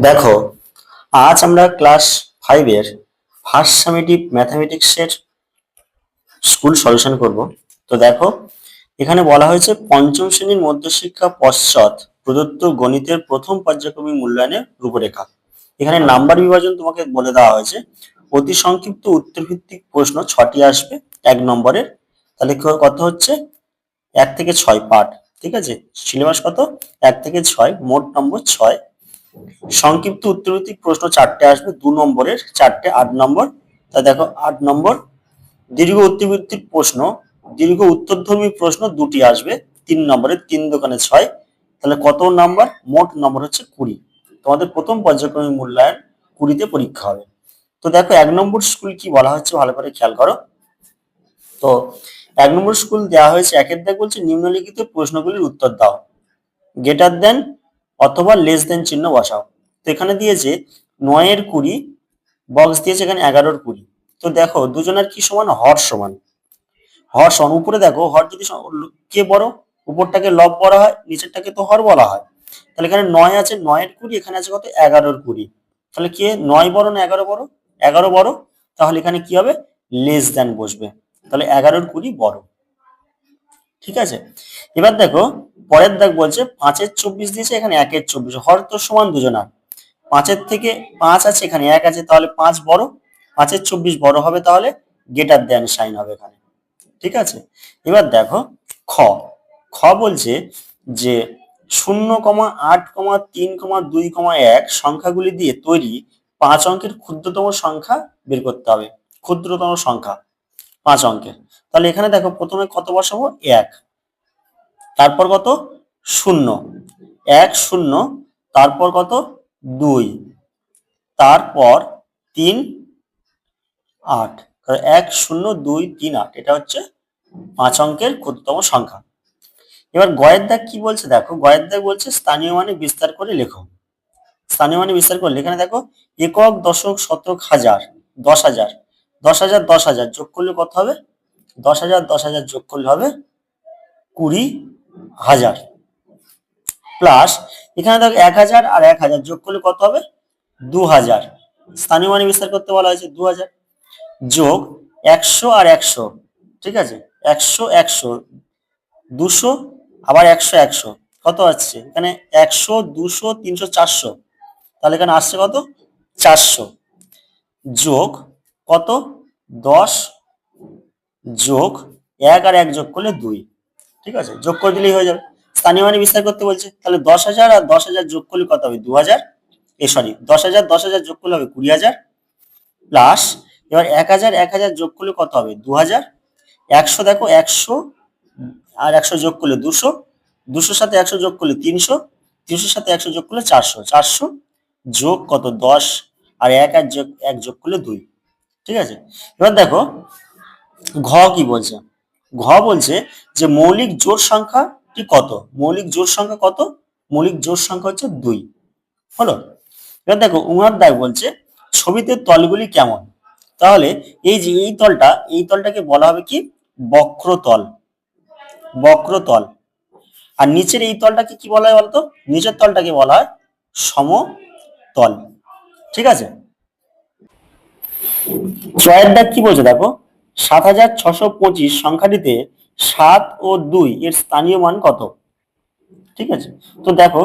দেখো, আজ আমরা ক্লাস 5-এর ফার্স্ট সামেটিভ ম্যাথামেটিক্সের স্কুল সলিউশন করব। তো দেখো, এখানে বলা হয়েছে পঞ্চম শ্রেণীর মধ্যশিক্ষা পশ্চাৎ প্রদত্ত গণিতের প্রথম পর্যায়ক্রমিক মূল্যায়নের রূপরেখা। এখানে নাম্বার বিভাজন তোমাকে বলে দেওয়া হয়েছে। অতি সংক্ষিপ্ত উত্তরভিত্তিক প্রশ্ন 6টি আসবে 1 নম্বরের। তাহলে কত হচ্ছে? 1 থেকে 6 পার্ট। ঠিক আছে, সিলেবাস কত? 1 থেকে 6, মোট নম্বর 6। সংক্ষিপ্ত উত্তরভিত্তিক প্রশ্ন 4টে আসবে, 2 নম্বরের 4টে, 8 নম্বর। তা দেখো 8 নম্বর। দীর্ঘ উত্তরভিত্তিক প্রশ্ন, দীর্ঘ উত্তরধর্মী প্রশ্ন 2টি আসবে, 3 নম্বরের, 3 দোকানে 6। তাহলে কত নাম্বার? মোট নম্বর হচ্ছে 20। তোমাদের প্রথম পর্যায়ক্রমিক মূল্যায়ন 20তে পরীক্ষা হবে। তো দেখো 1 নম্বর স্কুল কি বলা হচ্ছে ভালো করে খেয়াল করো। তো 1 নম্বর স্কুল দেওয়া হয়েছে, একের দাগ বলছে নিম্নলিখিত প্রশ্নগুলির উত্তর দাও, গ্রেটার দেন অথবা লেস দেন চিহ্ন বসাও। তো এখানে দিয়েছে 9-এর 20, বক্স দিয়েছে এখানে 11-এর 20। তো দেখো দুজনের কি সমান? হর সমান। হর সমান, উপরে দেখো হর যদি কে বড়, উপরটাকে লব বলা হয়, নিচেরটাকে তো হর বলা হয়। তাহলে এখানে 9 আছে, 9-এর 20, এখানে আছে কত? 11-এর 20। তাহলে কে 9 বড় না 11 বড়? 11 বড়। তাহলে এখানে কি হবে? লেস দেন বসবে। তাহলে 11-এর 20 বড়। ঠিক আছে, এবার দেখো পরের দাগ বলছে 5-এর 24 দিয়েছে, এখানে 1-এর 24, হর তো সমান দুজনা। 5-এর থেকে 5 আছে, এখানে 1 আছে, তাহলে 5 বড়, 5-এর 24 বড় হবে, তাহলে গ্রেটার দেন সাইন হবে এখানে। ঠিক আছে, এবার দেখো খ। খ বলছে যে 0,8,3,2,1 সংখ্যাগুলি দিয়ে তৈরি 5 অঙ্কের ক্ষুদ্রতম সংখ্যা বের করতে হবে। ক্ষুদ্রতম সংখ্যা 5 অঙ্কের। তাহলে এখানে দেখো প্রথমে কত বসাবো? 1, তারপর কত? 0, 1 0, তারপর কত? 2, তারপর 3 8। 1 0 2 3 8, এটা হচ্ছে 5 অঙ্কের ক্ষুদ্রতম সংখ্যা। এবার গয়ের দাগ কি বলছে দেখো, গয়ের দাগ বলছে স্থানীয় মানে বিস্তার করে লেখো। স্থানীয় মানে বিস্তার করলে এখানে দেখো একক, দশক, শতক, হাজার, 10,000, 10,000 10,000 যোগ করলে কত হবে? 10,000 10,000 যোগ করলে হবে 20,000, প্লাস এখানে দেখো 1,000 আর 1,000 যোগ করলে কত হবে? 2,000। স্থানীয় মানে বিস্তার করতে বলা হয়েছে 2,000, যোগ 100 আর 100। ঠিক আছে, 100 100, 200, আবার 100 100, কত আসছে এখানে? 100 200 300 400। তাহলে এখানে আসছে কত? 400, যোগ কত? 10, যোগ 1 আর 1 যোগ করলে 2। ঠিক আছে, যোগ করে দিলেই হয়ে যাবে। স্থানীয় মানে বিস্তার করতে বলছে, তাহলে 10,000 আর 10,000 যোগ করলে কত হবে? 2,000। সরি, 10,000 10,000 যোগ করলে হবে 20,000, প্লাস এবার 1,000 1,000 যোগ করলে কত হবে? 2,000। 100 দেখো 100 আর 100 যোগ করলে 200, 200 সাথে 100 যোগ করলে 300, 300 সাথে 100 যোগ করলে 400, 400 যোগ কত? 10, আর 1 আর যোগ 1 যোগ করলে 2। ঠিক আছে, এবার দেখো ঘ কি বলছে। ঘ বলছে যে মৌলিক জোড় সংখ্যাটি কত? মৌলিক জোড় সংখ্যা কত? মৌলিক জোড় সংখ্যা হচ্ছে 2। হলো। এবার দেখো উনার দাগ বলছে ছবিতে তলগুলি কেমন। তাহলে এই যে এই তলটাকে বলা হবে কি? বক্রতল। বক্রতল। আর নিচের এই তলটাকে কি বলা হয় বলতো? নিচের তলটাকে বলা হয় সমতল। ঠিক আছে, ছয়ের দাগ কি বলছে দেখো, 7,625 সংখ্যাটিতে 7 ও 2 এর স্থানীয় মান কত? ঠিক আছে, তো দেখো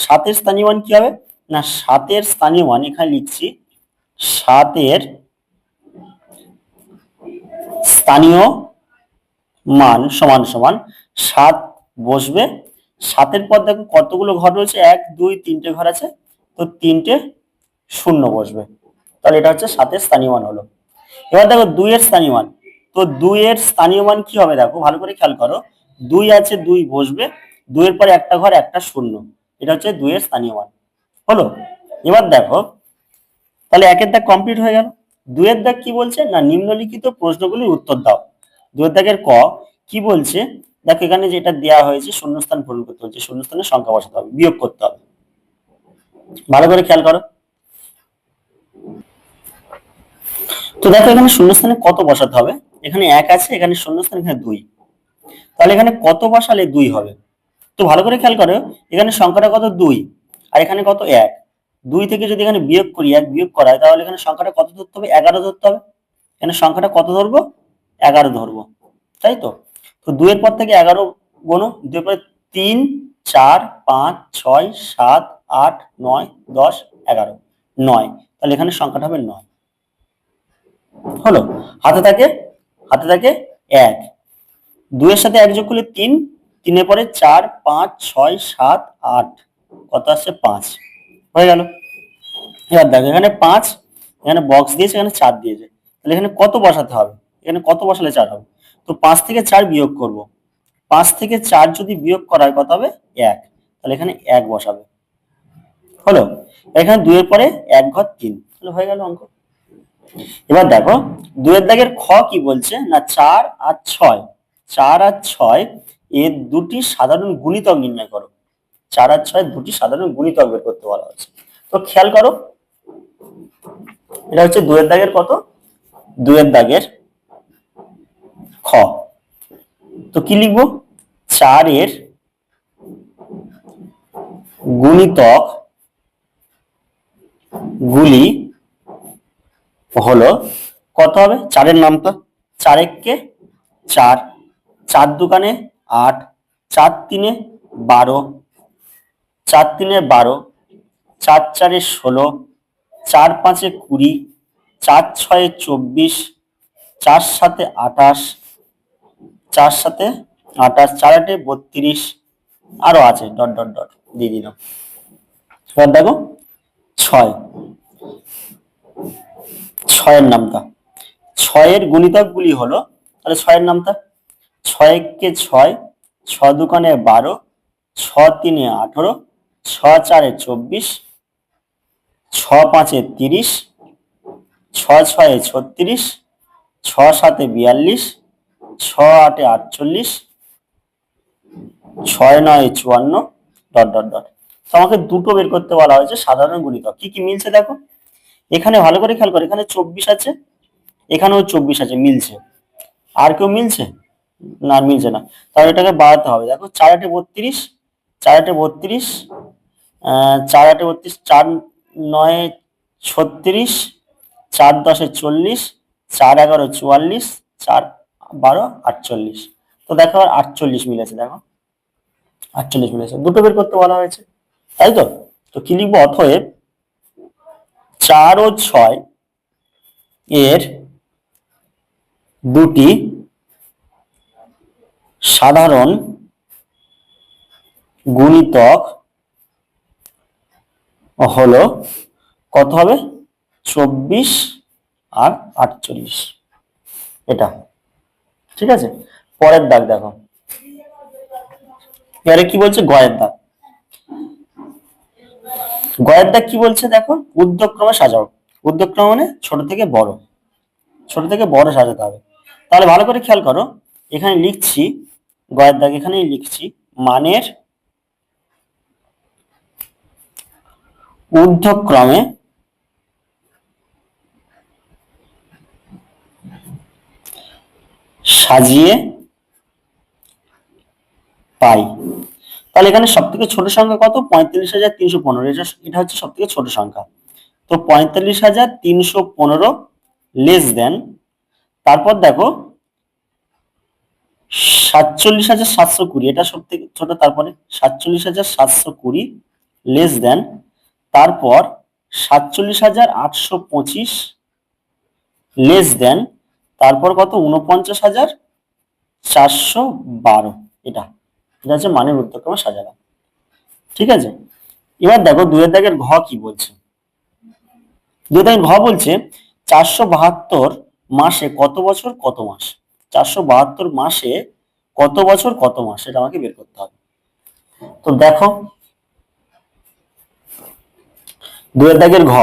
7 এর স্থানীয় মান কি হবে না? 7 এর স্থানীয় মান এখানে লিখছি, 7 এর স্থানীয় মান সমান সমান 7 বসবে। 7-এর পর দেখো কতগুলো ঘর রয়েছে? 1 2 3টে ঘর আছে, তো 3টে শূন্য বসবে। তাহলে এটা হচ্ছে 7-এর স্থানীয় মান হলো। এবার দেখো 2 এর স্থানীয় মান। তো 2 এর স্থানীয় মান কি হবে দেখো, ভালো করে খেয়াল করো। 2 আছে, 2 বসবে, 2 এর পরে একটা ঘর, একটা শূন্য, এটা হচ্ছে 2 এর স্থানীয় মান হলো। এবার দেখো তাহলে 1-এর দাগ কমপ্লিট হয়ে গেল। 2 এর দাগ কি বলছে না নিম্নলিখিত প্রশ্নগুলির উত্তর দাও। 2 এর দাগের ক কি বলছে দেখো, এখানে যেটা দেওয়া হয়েছে শূন্যস্থান পূরণ করতে হচ্ছে, শূন্যস্থানে সংখ্যা বসাতে হবে, বিয়োগ করতে হবে। ভালো করে খেয়াল করো। তো দেখো এখানে শূন্যস্থানে কত বসাতে হবে, এখানে 1 আছে, এখানে শূন্যস্থান, এখানে 2, তাহলে এখানে কত বসালে 2 হবে? তো ভালো করে খেয়াল করো, এখানে সংখ্যাটা কত? 2। আর এখানে কত 1, 2 থেকে যদি এখানে বিয়োগ করি, 1 বিয়োগ করা হয়, তাহলে এখানে সংখ্যাটা কত ধরতে হবে? 11 ধরতে হবে। এখানে সংখ্যাটা কত ধরবো? 11 ধরবো, তাই তো। তো 2 এর পর থেকে 11 গোনো, 2 এর পরে 3, 4, 5, 6, 7, 8, 9, 10, 11, 9। তাহলে এখানে সংখ্যাটা হবে 9। হলো। হাতে থাকে 1, 2 এর সাথে 1 যোগ করলে 3, 3 এর পরে 4, 5, 6, 7, 8, কত আসছে? 5। হয়ে গেল। এবার দেখো এখানে 5, এখানে বক্স দিয়েছে, এখানে 4 দিয়েছে, তাহলে এখানে কত বসাতে হবে? এখানে কত বসালে 4 হবে? তো 5 থেকে 4 বিয়োগ করব। 5 থেকে 4 যদি বিয়োগ করা হয় কত হবে? 1। তাহলে এখানে 1 বসাবে। হলো। এখানে 2 এর পরে 1 ঘর 3, তাহলে হয়ে গেল অঙ্ক। এবার দেখো 2 এর দাগের খ কি বলছে না, 4 আর 6, 4 আর 6 এর দুটি সাধারণ গুণিতক নির্ণয় করো। 4 আর 6 দুটি সাধারণ গুণিতক বের করতে বলা হয়েছে। তো খেয়াল করো, এটা হচ্ছে 2 এর দাগের কত? 2 এর দাগের খ। তো কি লিখবো? 4 এর গুণিতক গুলি হলো, কত হবে? 4 এর নামটা, 4 একে 4, 4 দুকানে 8, 4 তিনে 12, 4 তিনে 12, 4 চারে 16, 4 পাঁচে 20, 4 ছয়ে 24, 4 সাতে 28, 4 সাতে 28, 4 আটে 32, আরো আছে ডট ডট ডট দিয়ে দিলাম। এবার দেখো 6, 6 এর নামটা, 6 এর গুণিতক গুলি হলো, তাহলে 6 এর নামটা, 6 একে 6, 6 দুকানে 12, 6 তিনে 18, 6 চারে 24, 6 পাঁচে 30, 6 ছয়ে 36, 6 সাতে 42, 6 আটে 48, 6 নয়ে 54, ডট ডট ডট। তো আমাকে দুটো বের করতে বলা হয়েছে সাধারণ গুণিতক। কি কি মিলছে দেখো, এখানে ভালো করে খেয়াল করো, এখানে 24 আছে, এখানেও 24 আছে, মিলছে। আর কেউ মিলছে? না, মিলছে না। তাহলে এটাকে বাড়াতে হবে। দেখো 4 আটে 32, 4 আটে 32, 4 আটে 32, 4 নয়ে 36, 4 দশে 40, 4 11 44, 4 12 48। তো দেখো 48 মিলেছে, দেখো 48 মিলেছে, দুটো বের করতে বলা হয়েছে, তাই তো। তো কি লিখবো? অতএব 4 ও 6 এর দুটি সাধারণ গুণিতক হলো, কত হবে? 24 আর 48, এটা ঠিক আছে। পরের দাগ দেখো, এবারে কি বলছে? গয়ের দাগ। গয়ের দাগ কি বলছে দেখো, ঊর্ধ্বক্রমে সাজাও। ঊর্ধ্বক্রম মানে ছোট থেকে বড়, ছোট থেকে বড় সাজাতে হবে। তাহলে ভালো করে খেয়াল করো, এখানে লিখছি গয়ের দাগ, এখানেই লিখছি মানের ঊর্ধ্বক্রমে সাজিয়ে পাই। তাহলে এখানে সব থেকে ছোট সংখ্যা কত? 45,315, এটা হচ্ছে সব থেকে ছোট সংখ্যা। তো 45,315 লেস দেন, তারপর দেখো 47,720, এটা সব থেকে ছোট, তারপরে 47,720 লেস দেন, তারপর 47,825 লেস দেন, তারপর কত? 49,412, এটা এটা হচ্ছে মানের ঊর্ধ্বক্রমে সাজানো, ঠিক আছে। এবার দেখো 2 এর দাগের ঘ কি বলছে। 2 এর দাগের ঘ বলছে 472 মাসে কত বছর কত মাস? 472 মাসে কত বছর কত মাস, এটা আমাকে বের করতে হবে। তো দেখো 2 এর দাগের ঘ,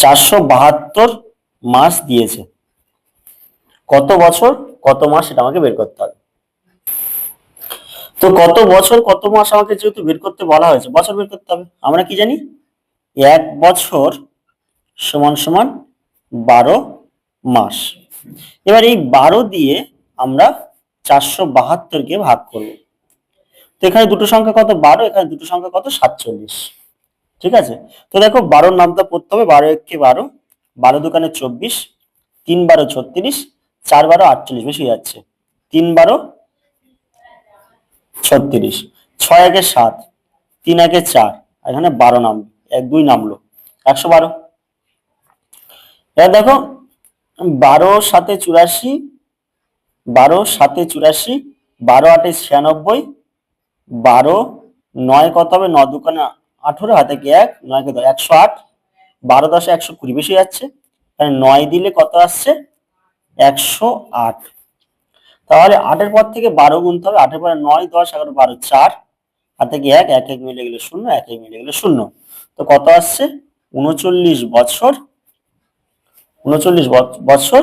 472 মাস দিয়েছে, কত বছর কত মাস এটা আমাকে বের করতে হবে। তো কত বছর কত মাস আমাকে যেহেতু বের করতে বলা হয়েছে, বছর বের করতে হবে। আমরা কি জানি? 1 বছর সমান সমান 12 মাস। এবার এই 12 দিয়ে আমরা 472 কে ভাগ করব। এখানে দুটো সংখ্যা কত 12, এখানে দুটো সংখ্যা কত 47। ঠিক আছে, তো দেখো 12-র নামটা পড়তে হবে। 12 একে 12, 12 দুকানে 24, 3 12 36, 4 12 48, বেশি যাচ্ছে, 3 12 36, 6 একে 7, 3 একে 4, এখানে 12 নামলো, 1 2 নামলো, 112। এবার দেখো 12 7 84, 12 7 84, 12 8 96, 12 9 কত হবে, 9 দুকানে 18, হাতে কি 1, 9 কে 108, 12 10 120, বেশি যাচ্ছে, তাহলে 9 দিলে কত আসছে 108। তাহলে 8 এর পর থেকে 12 গুনতে হবে, 8 এর পরে 9 10 11 12 4, হাতে কি 1, 1 1 মিলে গেলে 0, 1 1 মিলে গেলে 0, তো কত আসছে 39 বছর, 39 বছর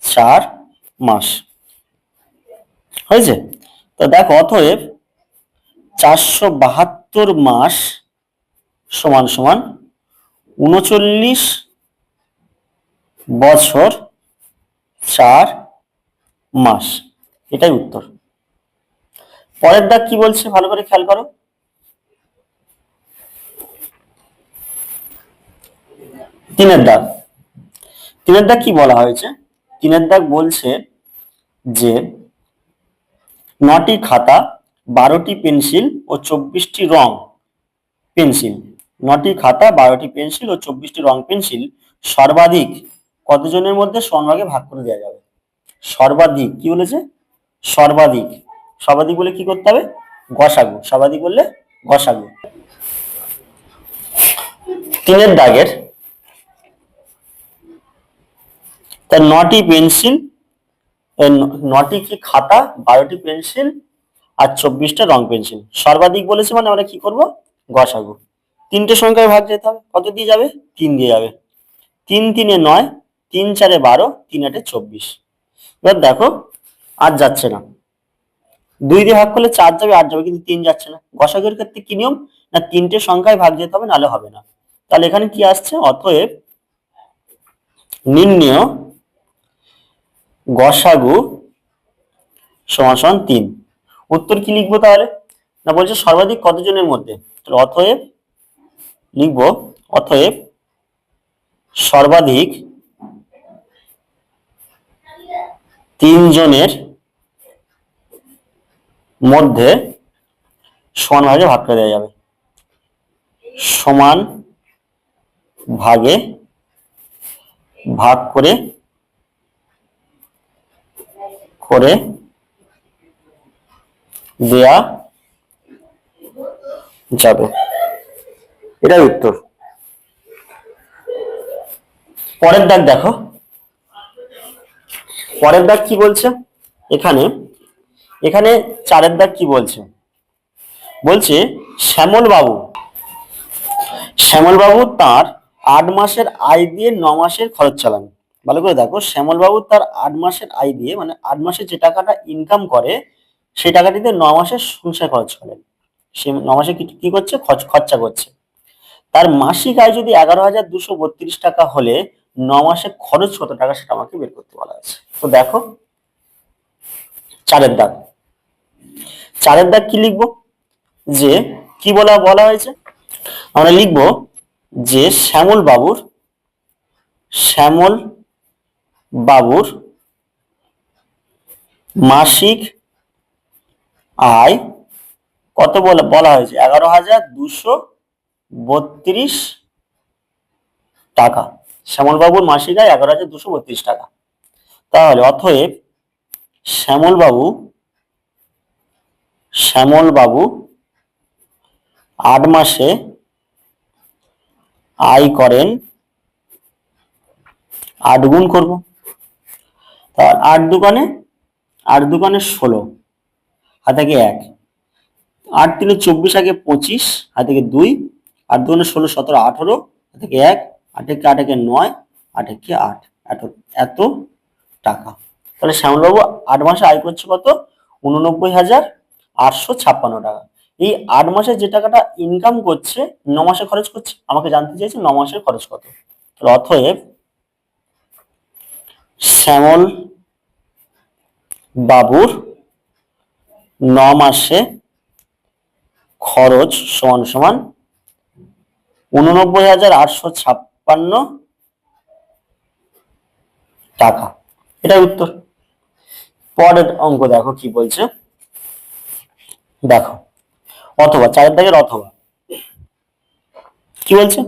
4 মাস হয়েছে। তো দেখো অতএব 472 মাস সমান সমান 39 বছর 4 মাস, এটাই উত্তর। পরের দাগ কি বলছে ভালো করে খেয়াল করো। তিনের দাগ, তিনের দাগ কি বলা হয়েছে, তিনের দাগ বলছে যে 9টি খাতা, 12টি পেন্সিল ও 24টি রং পেন্সিল, 9টি খাতা, 12টি পেন্সিল ও 24টি রং পেন্সিল সর্বাধিক কতজনের মধ্যে সমানভাগে ভাগ করে দেওয়া যাবে। সর্বাধিক কি বলেছে, সর্বাধিক, সর্বাধিক বলে কি করতে হবে, গসাগু, সর্বাধিক বললে গসাগু। তিনের দাগের তার 9টি পেন্সিল, 9টি কি খাতা, 12টি পেন্সিল আর 24টা রং পেন্সিল সর্বাধিক বলেছে, মানে আমরা কি করব, গসাগু। তিনটে সংখ্যায় ভাগ যেতে হবে, কত দিয়ে যাবে, 3 দিয়ে যাবে, 3 3 এ 9, 3 4 এ 12, 3 8 এ 24। এবার দেখো আর যাচ্ছে না, 2 দিয়ে ভাগ করলে 4 যাবে, 8 যাবে, কিন্তু 3 যাচ্ছে না। গসাগুর ক্ষেত্রে কি নিয়ম, না তিনটে সংখ্যায় ভাগ যেতে হবে, নালে হবে না। তাহলে এখানে কি আসছে, অতএব নির্ণেয় গসাগু সমান সমান 3। উত্তর কি লিখবো তাহলে, না বলছে সর্বাধিক কতজনের মধ্যে, তাহলে অতএব লিখবো, অতএব সর্বাধিক 3 জনের মধ্যে সমান ভাগে ভাগ করে দেওয়া যাবে, সমান ভাগে ভাগ করে করে দেয়া যাবে, এটাই উত্তর। পরের দাগ দেখো, পরের দাগ কি বলছে, এখানে এখানে 4-এর দাগ কি বলছে, বলছে শ্যামল বাবু, শ্যামল বাবু তার 8 মাসের আয় দিয়ে 9 মাসের খরচ চালান। ভালো করে দেখো, শ্যামল বাবু তার 8 মাসের আয় দিয়ে, মানে 8 মাসে যে টাকাটা ইনকাম করে সেই টাকাটিতে 9 মাসের সংসার খরচ করেন, সে 9 মাসে কি কি করছে, খরচা করছে। তার মাসিক আয় যদি 11,232 টাকা হলে 9 মাসে খরচ কত টাকা, সেটা আমাকে বের করতে বলা আছে। তো দেখো 4-এর দাগ, 4-এর দাগ কি লিখবো, যে কি বলা হয়েছে, আমরা লিখবো যে শ্যামল বাবুর মাসিক আয় কত বলা হয়েছে, 11,232 টাকা। শ্যামল বাবুর মাসিক আয় 11,232 টাকা। তাহলে অতএব শ্যামল বাবু 8 মাসে আয় করেন, 8 গুণ করবো, তাহলে 8 দুকানে 16, হাতে কি 1, 8 3 24, আগে 25, হাতে কি 2, 8 দুগুণে 16 17 18, হাতে কি 1, 8 একে 8 একে 9, 8 একে 8, এত টাকা। তাহলে শ্যামলবাবু 8 মাসে আয় করছে কত, 89,856 টাকা। এই 8 মাসে যে টাকাটা ইনকাম করছে 9 মাসে খরচ করছে, আমাকে জানতে চাইছে 9 মাসের খরচ কত। তাহলে অতএব শ্যামল বাবুর 9 মাসে খরচ সমান সমান 89,856 টাকা। এটাই উত্তর। পরের অঙ্ক দেখো কি বলছে, দেখো অথবা 4 দাগের অথবা কি বলছে,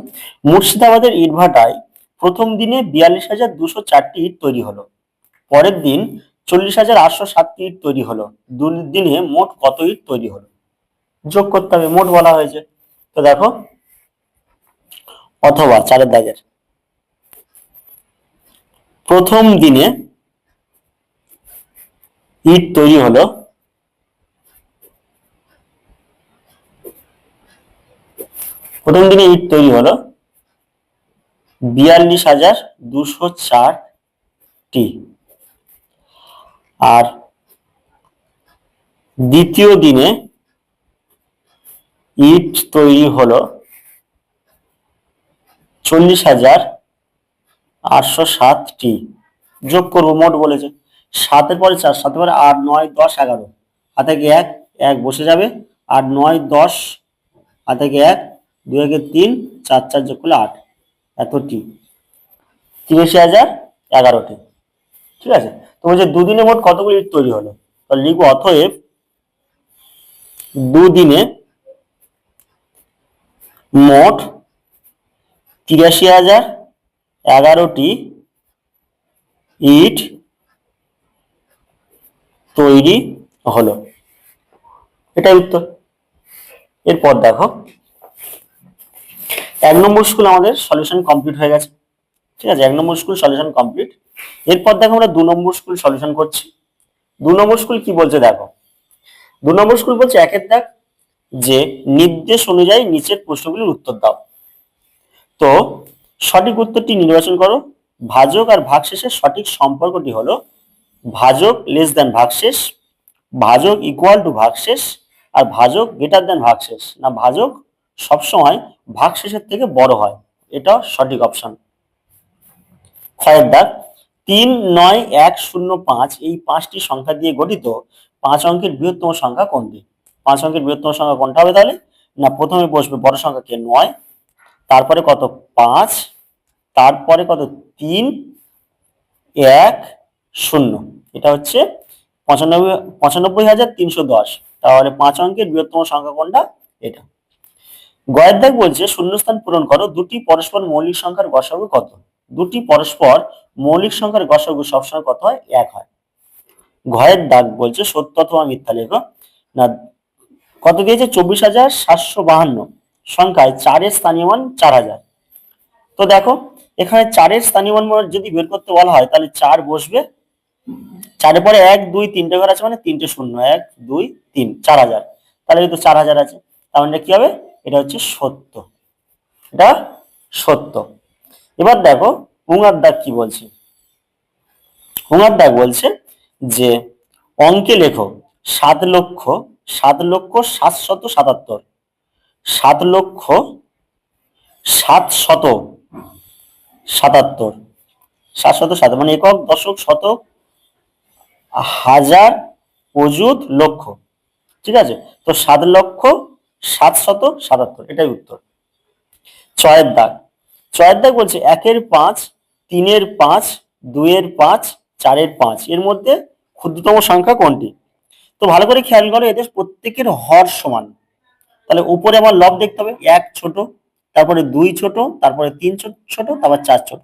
মুর্শিদাবাদের ইটভাটায় প্রথম দিনে 42,204টি ইট তৈরি হলো, পরের দিন 40,807টি ইট তৈরি হলো, দিনে মোট কত ইট তৈরি হলো? যোগ করতে হবে, মোট বলা হয়েছে। তো দেখো অথবা 4 দাগের, প্রথম দিনে ইট তৈরি হলো প্রথম দিনে ইট তৈরি হলো 42,204টি, আর দ্বিতীয় দিনে ইট তৈরি হলো 40,807টি। যোগ করবো, মোট বলেছে। 7-এর পরে 4, 7-এর পরে 8, 9, 10, 11, হাতে গিয়ে 1, 1 বসে যাবে, 8, 9, 10, হাতে গিয়ে 1, 2 একে 3, 4, 4 যোগ করলে 8, এতটি, 83,011টি। ঠিক আছে, তো বলছে দুদিনে মোট কতগুলি ইট তৈরি হলো, তাহলে লিখবো অতএব দুদিনে মোট 83,011টি ইট তৈরি হলো। এটাই উত্তর। এরপর দেখো 1 নম্বর স্কুল আমাদের সলিউশন কমপ্লিট হয়ে গেছে। ঠিক আছে, 1 নম্বর স্কুল সলিউশন কমপ্লিট। এরপর দেখো আমরা 2 নম্বর স্কুল সলিউশন করছি। 2 নম্বর স্কুল কি বলছে দেখো, 2 নম্বর স্কুল বলছে 1-এর দাগ যে নির্দেশ অনুযায়ী নিচের প্রশ্নগুলির উত্তর দাও। তো সঠিক উত্তরটি নির্বাচন করো। ভাজক আর ভাগশেষের সঠিক সম্পর্কটি হলো ভাজক লেস দেন ভাগশেষ, ভাজক ইকুয়াল টু ভাগশেষ, আর ভাজক গ্রেটার দেন ভাগশেষ, না ভাজক সবসময় ভাগশেষের থেকে বড় হয়। এটা সঠিক অপশন। ক্ষয়ের দাগ 3, 9, 1, 0, 5 এই 5টি সংখ্যা দিয়ে গঠিত 5 অঙ্কের বৃহত্তম সংখ্যা কোনটি? 5 অঙ্কের বৃহত্তম সংখ্যা কোনটা হবে তাহলে? না প্রথমে বসবে বড় সংখ্যা কে 9, তারপরে কত 5, তারপরে কত 3, 1, 0, এটা হচ্ছে 95,310। তাহলে 5 অঙ্কের বৃহত্তম সংখ্যা কোনটা? এটা। গয়ের দাগ বলছে শূন্যস্থান পূরণ করো, দুটি পরস্পর মৌলিক সংখ্যার গসাগু কত? দুটি পরস্পর মৌলিক সংখ্যার গসাগু সবসময় কত হয়? 1 হয়। ঘয়ের দাগ বলছে সত্য অথবা মিথ্যা লেখো। না কত দিয়েছে? 24,752 সংখ্যায় 4-এর স্থানীয় মান 4,000। তো দেখো এখানে 4-এর স্থানীয় মান যদি বের করতে বলা হয় তাহলে 4 বসবে, 4-এর পরে 1, 2, 3টে ঘর আছে মানে 3টে শূন্য, 1, 2, 3, 4,000। তাহলে কিন্তু 4,000 আছে, তাহলে কি হবে? এটা হচ্ছে সত্য, এটা সত্য। এবার দেখো হুঙার দাগ কি বলছে। হুঙার দাগ বলছে যে অঙ্কে লেখো 7,07,777, 7,07,777, 777 মানে একক দশক শতক হাজার অযুত লক্ষ। ঠিক আছে, তো 7,07,777 এটাই উত্তর। ছয়ের দাগ, ছয়ের দাগ বলছে 1-এর 5, 3-এর 5, 2-এর 5, 4-এর 5 এর মধ্যে ক্ষুদ্রতম সংখ্যা কোনটি? তো ভালো করে খেয়াল করো, এদের প্রত্যেকের হর সমান। তাহলে উপরে আমার লব দেখতে হবে, 1 ছোট, তারপরে 2 ছোট, তারপরে 3 ছোট, তারপর 4 ছোট।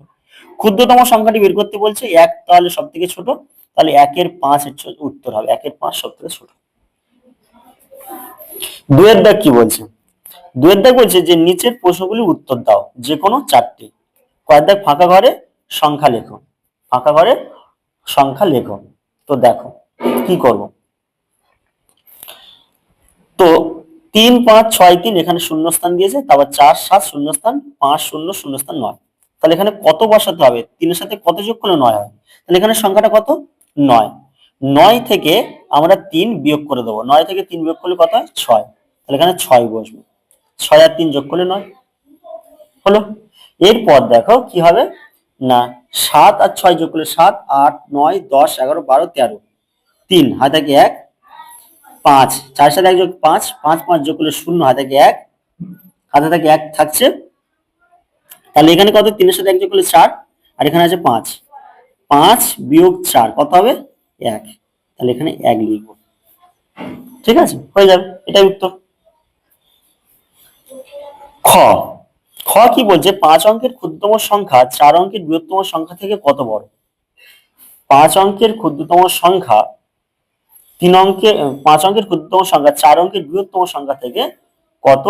ক্ষুদ্রতম সংখ্যাটি বের করতে বলছে 1, তাহলে সব থেকে ছোট, তাহলে 1-এর 5 উত্তর হবে, 1-এর 5 সব থেকে ছোট। 2-এর দাগ কি বলছে? 2-এর দাগ বলছে যে নিচের প্রশ্নগুলি উত্তর দাও, যে কোনো 4টি। কয়েক দাগ ফাঁকা ঘরে সংখ্যা লেখো, ফাঁকা ঘরে সংখ্যা লেখো। তো দেখো কি করব, তো 3, 5, 6, 3 এখানে শূন্যস্থান দিয়েছে, তারপর 4, 7 শূন্যস্থান, 5, 0 শূন্যস্থান 9। তাহলে এখানে কত বসাতে হবে? 3-এর সাথে কত যোগ করলে 9 হয়? তাহলে এখানে সংখ্যাটা কত? 9। 9 থেকে আমরা 3 বিয়োগ করে দেবো, 9 থেকে 3 বিয়োগ করলে কত হয়? 6। তাহলে এখানে 6 বসবে, 6 আর 3 যোগ করলে 9 হলো। এরপর দেখো কি হবে, না 7 আর 6 যোগ করলে 7, 8, 9, 10, 11, 12, 13, 3 হাতে 1, 5, 4 সাথে 1 যোগ 5, 5 5 যোগ করলে 0, হাতে থাকে 1, হাতে থাকে 1 থাকছে। তাহলে এখানে কত, 3 এর সাথে 1 যোগ করলে 4, আর এখানে আছে 5, 5 বিয়োগ 4 কত হবে, 1। তাহলে এখানে 1 লিখবো। ঠিক আছে, হয়ে যাবে, এটাই উত্তর। খ, খ কি বলছে, 5 অঙ্কের ক্ষুদ্রতম সংখ্যা 4 অঙ্কের বৃহত্তম সংখ্যা থেকে কত বড়। 5 অঙ্কের ক্ষুদ্রতম সংখ্যা 3 অঙ্কের 5 অঙ্কের ক্ষুদ্রতম সংখ্যা 4 অঙ্কের বৃহত্তম সংখ্যা থেকে কত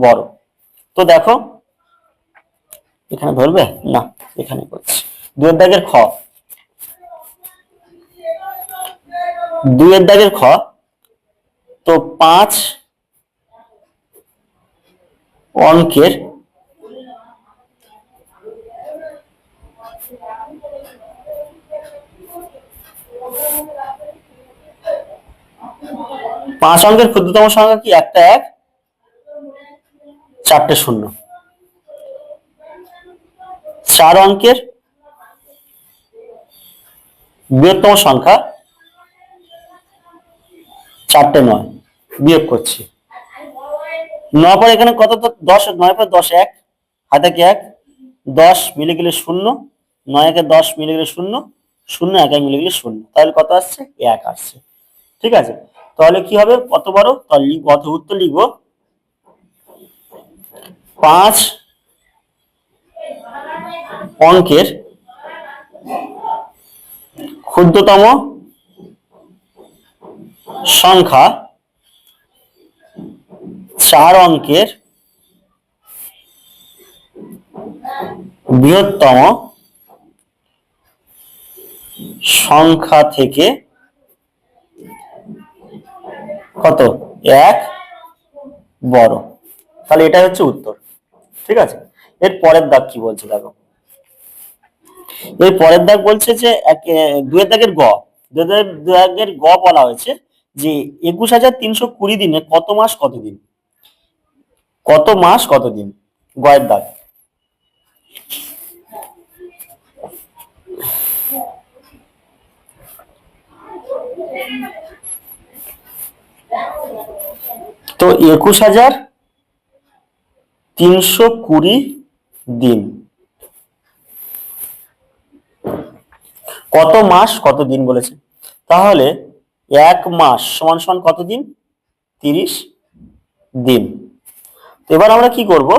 বড়। তো দেখো এখানে ধরবে না, এখানে করছি। 2 এর দাগের খ, 2 এর দাগের খ, তো 5 অঙ্কের 5 অঙ্কের ক্ষুদ্রতম সংখ্যা কি, একটা 1, 4টে 0। 4 অঙ্কের বৃহত্তম সংখ্যা 4টে 9, বিয়োগ করছি। 9 পর এখানে কত, তো 10, 9 পর 10, 1, হাতে কি 1, 10 মিলে গেলে 0, 9 একে 10 মিলে গেলে 0, 0 1 মিলে গেলে 0, তাহলে কত আসছে, 1 আসছে। ঠিক আছে, তাহলে কি হবে, কত বড়, তাহলে কত উত্তর লিখবো, 5 অঙ্কের ক্ষুদ্রতম সংখ্যা 4 অঙ্কের বৃহত্তম সংখ্যা থেকে কত, 1 বড়। তাহলে এটা হচ্ছে উত্তর। ঠিক আছে, এর পরের দাগ কি বলছে দেখো, এর পরের দাগ বলছে যে 2 এর দাগের গ, 2 এর দাগের গ বলা হয়েছে যে 21,320 দিনে কত মাস কত দিন, কত মাস কত দিন, গয়ের দাগ। তো 21,320 দিন, কত মাস কত দিন বলেছে। তাহলে 1 মাস সমান সমান কত দিন, 30 দিন। তো এবার আমরা কি করব,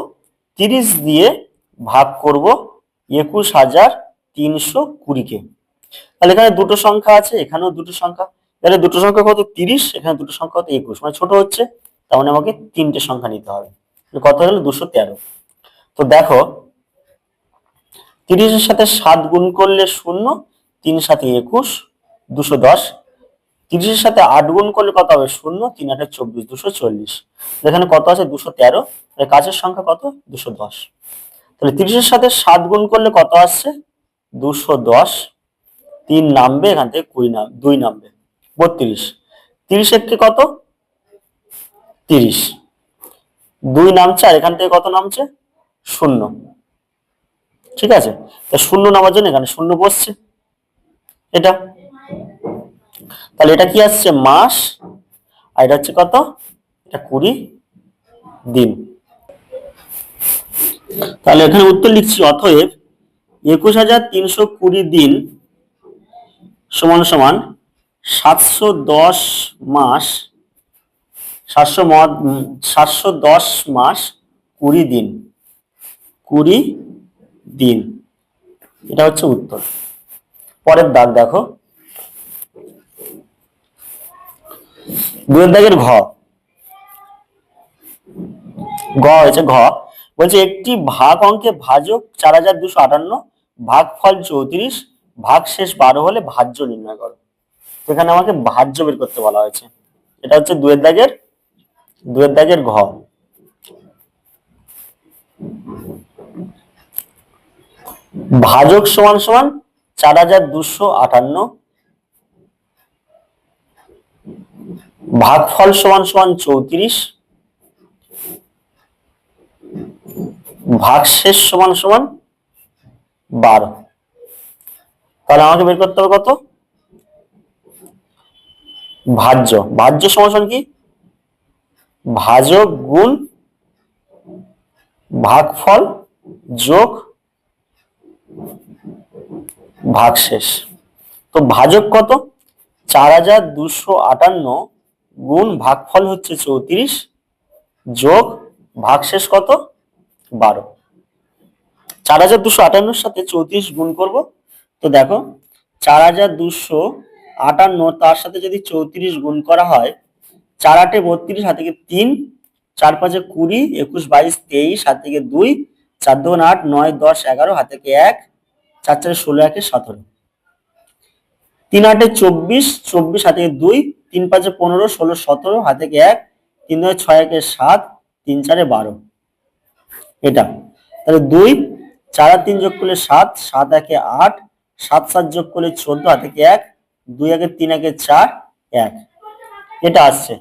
30 দিয়ে ভাগ করব 21,320 কে। তাহলে এখানে দুটো সংখ্যা আছে, এখানেও দুটো সংখ্যা, তাহলে দুটো সংখ্যা কত, 30, এখানে দুটো সংখ্যা কত, 21, মানে ছোট হচ্ছে, তার মানে আমাকে 3টে সংখ্যা নিতে হবে। কত হলো, 213। তো দেখো 30 এর সাথে 7 গুণ করলে 0, 3 7 21, 210। 30 এর সাথে 8 গুণ করলে কত হবে, 0, 3 8 24, 240। এখানে কত আছে, 213, এর কাছের সংখ্যা কত, 210। তাহলে 30 এর সাথে 7 গুণ করলে কত আসছে, 210, 3 নামবে, এখান থেকে 2 নামবে, 32। 30 এর কত, 30, 2 নামছে, আর এখান থেকে কত নামছে, 0। ঠিক আছে, তো 0 নামার জন্য এখানে 0 বসছে, এটা। তাহলে এটা কি আসছে, মাস, আর এটা হচ্ছে কত, এটা 20 দিন। তাহলে এখানে উত্তর লিখছি, অতএব 21,320 দিন সমান সমান 710 মাস, 710 মাস 20 দিন, 20 দিন, এটা হচ্ছে উত্তর। পরের দাগ দেখো, 2 এর দাগের ঘ, গ হয়েছে ঘ, বলছে একটি ভাগ অঙ্কে ভাজক 4,258, ভাগফল 34, ভাগশেষ 12 হলে ভাজ্য নির্ণয় করো। এখানে আমাকে ভাজ্য বের করতে বলা হয়েছে। এটা হচ্ছে 2 এর দাগের ঘ। ভাজক সমান সমান 4,258, ভাগফল সমান সমান 34, ভাগশেষ সমান সমান 12। তাহলে আমাকে বের করতে হবে কত, ভাজ্য, ভাজ্য সমান কি? ভাজক গুণ ভাগফল যোগ ভাগশেষ। তো ভাজক কত? 4258 গুণ ভাগফল হচ্ছে 34 যোগ ভাগশেষ কত? 12। 4258 সাথে 34 গুণ করব, তো দেখো 4258 তার সাথে যদি 34 গুণ করা হয়, 4 8 32, হাতে থেকে 3, 4 5 20, 21 22 23, হাতে থেকে 2, 4 2 8 9 10 11, হাতে থেকে 1, 4 4 16, 1 17, 3 8 24, 24, হাতে থেকে 2, 3 5 15 16 17, হাতে থেকে 1, 3 2 6 1 7, 3 4 12। এটা তাহলে 2 4 আর 3 যোগ করলে 7, 7 1 8, 7 7 যোগ করলে 14, হাতে থেকে 1, 2 1 3 1 4 1। এটা আসছে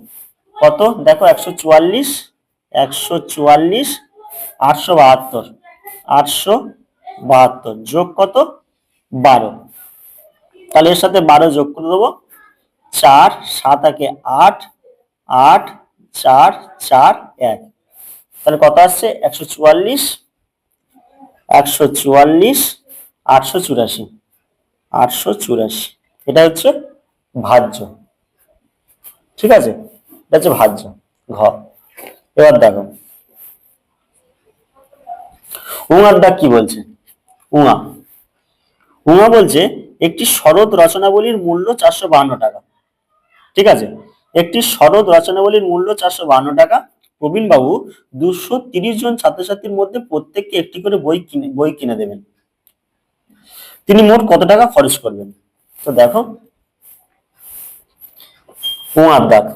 কত? দেখো 144, 144, 872, 872 যোগ কত? 12। তাহলে এর সাথে 12 যোগ করে দেবো, 4 7 1 8, 8 4 4 1। তাহলে কত আসছে? 144, 144, 884, 884। এটা হচ্ছে ভাজ্য। ঠিক আছে, এটা হচ্ছে ভাজ্য। ঘ। এবার দেখো উঙার দাগ কি বলছে? উঙা, উঙা বলছে একটি শরৎ রচনাবলীর মূল্য 452 টাকা। ঠিক আছে, একটি শরৎ রচনাবলীর মূল্য 452 টাকা। প্রবীণ বাবু 230 জন ছাত্রছাত্রীর মধ্যে প্রত্যেককে একটি করে বই কিনে দেবেন। তিনি মোট কত টাকা খরচ করবেন? তো দেখো উঙার দাগ,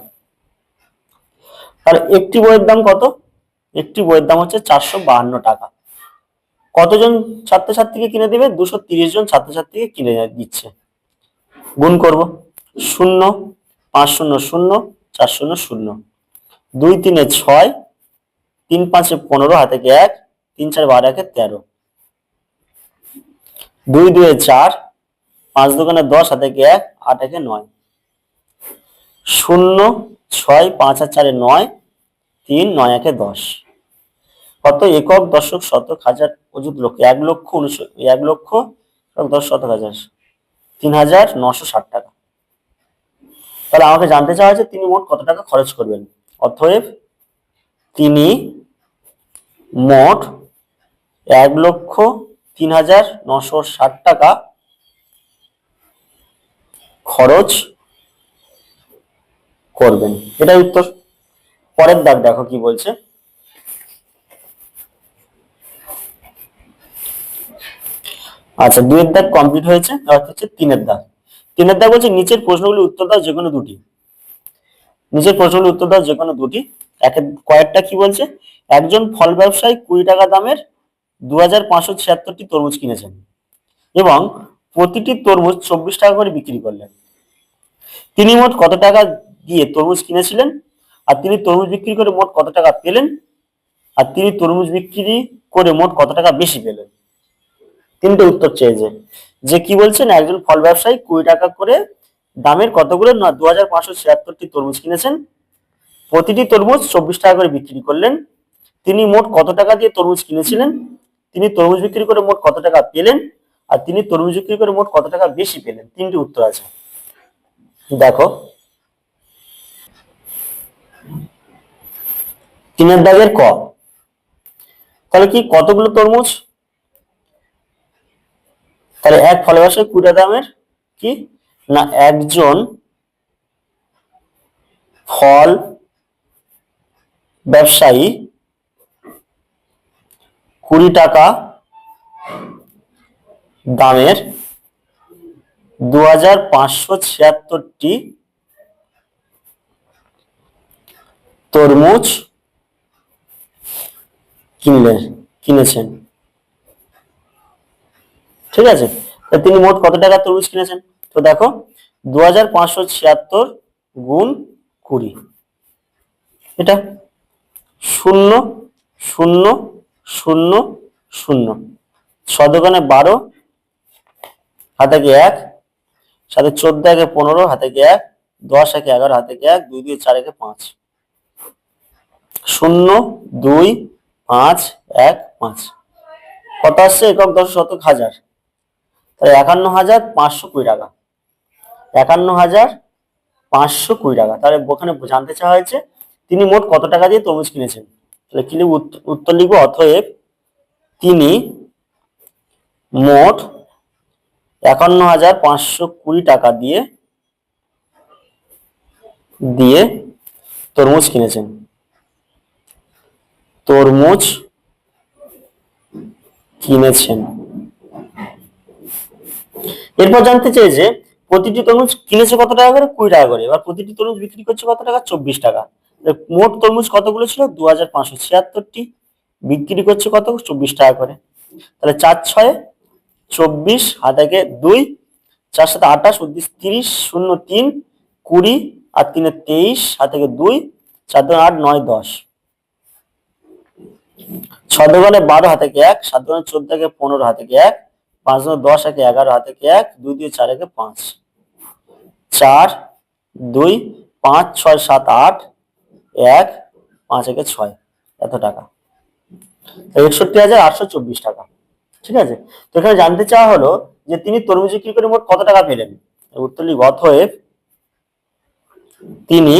তাহলে একটি বইয়ের দাম কত? একটি বইয়ের দাম হচ্ছে 452 টাকা। কতজন ছাত্রছাত্রীকে কিনে দেবে? 230 জন ছাত্রছাত্রীকে কিনে দিচ্ছে। গুণ করব, 0 5 0 0 4 0 0, 2 3 6, 3 5 15, হাতে থেকে 1, 3 4 12 1 13, 2 2 4, 5 2 10, হাতে থেকে 1, 8 1 9, 0 6 5 আর 4 9, 3 9 1 10। কত? একক দশক শতক হাজার অযুত লক্ষ, 1 লক্ষ 1 লক্ষ 10 শতক হাজার, 3960 টাকা। তাহলে আমাকে জানতে চাওয়া হয়েছে তিনি মোট কত টাকা খরচ করবেন। অতএব তিনি মোট 1,03,960 টাকা খরচ করবেন। এটাই উত্তর। পরের দাগ দেখো কি বলছে। আচ্ছা, 2 এর দাগ কমপ্লিট হয়েছে, এবার হচ্ছে 3 এর দাগ। 3 এর দাগ বলছে নিচের প্রশ্নগুলির উত্তর দাও যেকোনো দুটি। নিচের প্রশ্নগুলির উত্তর দাও যেকোনো দুটি। কয়েকটা কি বলছে? একজন ফল ব্যবসায়ী 20 টাকা দামের 2576টি তরমুজ কিনেছেন এবং প্রতিটি তরমুজ 24 টাকা করে বিক্রি করলেন। তিনি মোট কত টাকা দিয়ে তরমুজ কিনেছিলেন, আর তিনি তরমুজ বিক্রি করে মোট কত টাকা পেলেন, আর তিনি তরমুজ বিক্রি করে মোট কত টাকা বেশি পেলেন? তিনটে উত্তর চেয়েছে। যে কি বলছেন, একজন ফল ব্যবসায়ী 20 টাকা করে দামের কতগুলো না 2576টি তরমুজ কিনেছেন, প্রতিটি তরমুজ 24 টাকা করে বিক্রি করলেন। তিনি মোট কত টাকা দিয়ে তরমুজ কিনেছিলেন, তিনি তরমুজ বিক্রি করে মোট কত টাকা পেলেন, আর তিনি তরমুজ বিক্রি করে মোট কত টাকা বেশি পেলেন। তিনটি উত্তর আছে। দেখো 3 এর দাগের ক, তাহলে কি কতগুলো তরমুজ? তাহলে এক ফল ব্যবসায়ী 20 দামের কি না একজন ফল ব্যবসায়ী 20 টাকা দামের 2576টি তরমুজ কিনেছেন। ঠিক আছে, তিনি মোট কত টাকা তরমুজ কিনেছেন? তো দেখো 2576 গুণ 20, এটা 0 0 0 0, 6 দোকানে 12, হাতে গিয়ে 1, সাথে 14 1 15, হাতে গিয়ে 1, 10 একে 11, হাতে 1, 2 2 4 একে 5, 0 2 5 1 5। কত আসছে? একক দশক শতক হাজার। তাহলে 51,520 টাকা, 51,520 টাকা। তাহলে ওখানে জানতে চাওয়া হয়েছে তিনি মোট কত টাকা দিয়ে তরমুজ কিনেছেন। তাহলে কি লিখব? উত্তর লিখবো অতএব তিনি মোট 51,520 টাকা দিয়ে তরমুজ কিনেছেন। তরমুজ কিনেছেন। এরপর জানতে চাই যে প্রতিটি তরমুজ কিনেছে কত টাকা করে? 20 টাকা করে। এবার প্রতিটি তরমুজ বিক্রি করছে কত টাকা? 24 টাকা। মোট তরমুজ কতগুলো ছিল? 2,576টি। বিক্রি করছে কত? 24 টাকা করে। তাহলে 4 6 24, হাতে 2, 4 7 28, 30, 0 3 20, আর 3 23, হাতে 2, 4 2 8 9 10, 6 2 12, হাতে 1, 7 2 14, 15, হাতে 1, 5 2 10, একে 11, হাতে 1, 2 2 4 একে 5, 4 2 5 6 7 8 1 5 একে 6, এত টাকা। 61,824 টাকা। ঠিক আছে। তো এখানে জানতে চাওয়া হলো যে তিনি তরমুজ বিক্রি করে মোট কত টাকা পেলেন। উত্তর লিখব অতএব তিনি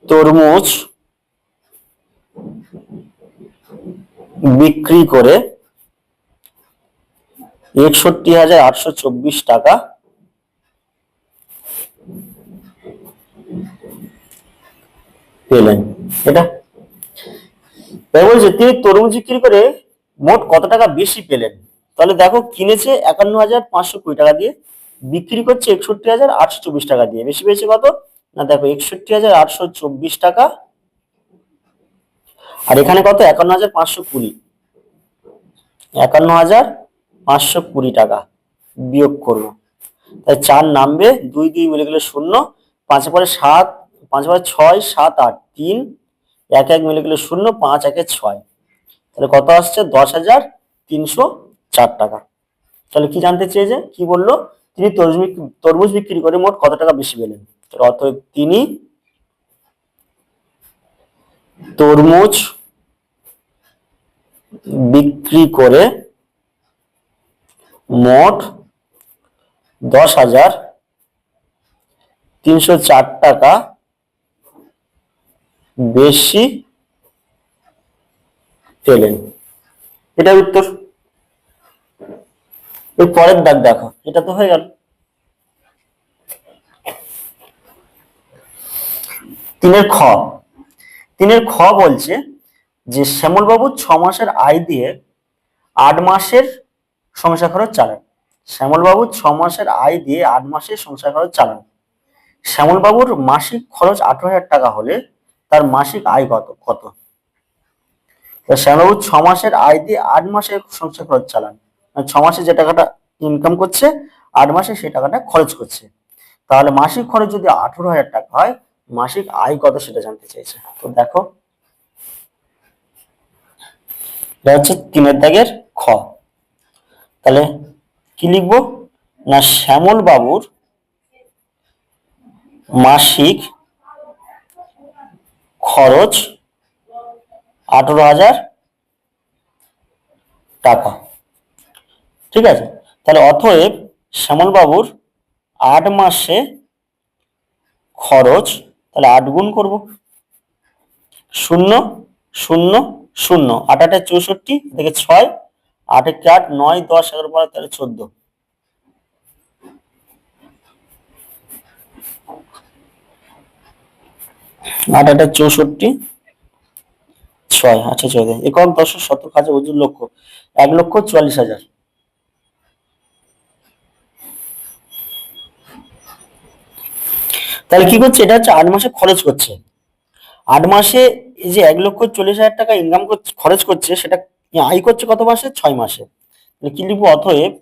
তরমুজ বিক্রি করে 61,824 টাকা পেলেন। এটা বলছে তিনি তরমুজ বিক্রি করে মোট কত টাকা বেশি পেলেন। তাহলে দেখো, কিনেছে 51,520 টাকা দিয়ে, বিক্রি করছে 61,824 টাকা দিয়ে। বেশি পেয়েছে কত না, দেখো 61,824 টাকা, আর এখানে কত? 51,520, 51,520 টাকা বিয়োগ করবো। তাই 4 নামবে, 2 2 মিলে গেলে 0, 5 পরে 7, 5 পরে 6 7 8 3, 1 1 মিলে গেলে 0, 5 1 6। তাহলে কত আসছে? 10,304 টাকা। তাহলে কি জানতে চেয়েছে? কি বললো? তিনি তরমুজ বিক্রি করে মোট কত টাকা বেশি পেলেন। অতএব তিনি তরমুজ বিক্রি করে মোট 10,304 টাকা বেশি পেলেন। এটা উত্তর। এর পরের দাগ দেখো, এটা তো হয়ে গেল। তিনের খ বলছে যে শ্যামলবাবু 6 মাসের আয় দিয়ে 8 মাসের সংসার খরচ চালান। শ্যামলবাবু 6 মাসের আয় দিয়ে 8 মাসের সংসার খরচ চালান। শ্যামলবাবুর মাসিক খরচ 18,000 টাকা হলে তার মাসিক আয় কত? শ্যামলবাবু 6 মাসের আয় দিয়ে 8 মাসের সংসার খরচ চালান। 6 মাসে যে টাকাটা ইনকাম করছে, 8 মাসে সেই টাকাটা খরচ করছে। তাহলে মাসিক খরচ যদি 18,000 টাকা হয়, মাসিক আয় কত সেটা জানতে চাইছে। তো দেখো, এটা হচ্ছে 3 দাগের খ। তাহলে কি লিখবো না, শ্যামল বাবুর মাসিক খরচ 18,000 টাকা। ঠিক আছে। তাহলে অতএব শ্যামল বাবুর 8 মাসে খরচ, তাহলে 8 গুণ করবো, 0 0 0, 8 8 64, থেকে 6, 8 8 9 10 11 12 13 14, 8 8 64, 6, আচ্ছা 14, একক দশক শতক হাজার অযুত লক্ষ, 1,44,000। তাহলে কি করছে? এটা হচ্ছে 8 মাসে খরচ করছে। 8 মাসে এই যে 1,40,000 টাকা ইনকাম করছে, খরচ করছে, সেটা আয় করছে কত মাসে? 6 মাসে। কি লিখবো? অতএব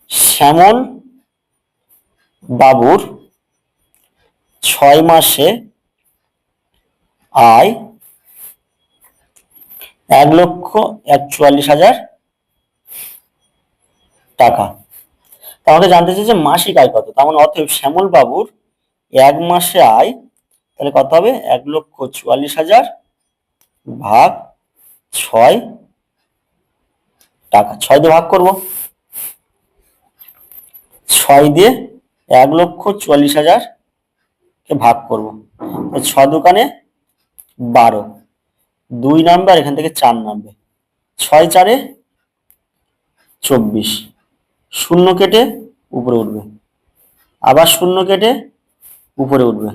শ্যামল বাবুর 6 মাসে আয় 1,41,000 টাকা। আমাকে জানতে চাই যে মাসিক আয় কত, তার মানে অতএব শ্যামল বাবুর এক মাসে আয় তাহলে কত হবে, 1,44,000 ভাগ 6 টাকা। 6 দিয়ে ভাগ করব, 6 দিয়ে 1,44,000 কে ভাগ করব, 6 দোকানে 12, 2 নামবে আর এখান থেকে 4 নামবে, 6 4-এ 24, শূন্য কেটে উপরে উঠবে, আবার শূন্য কেটে উপরে উঠবে,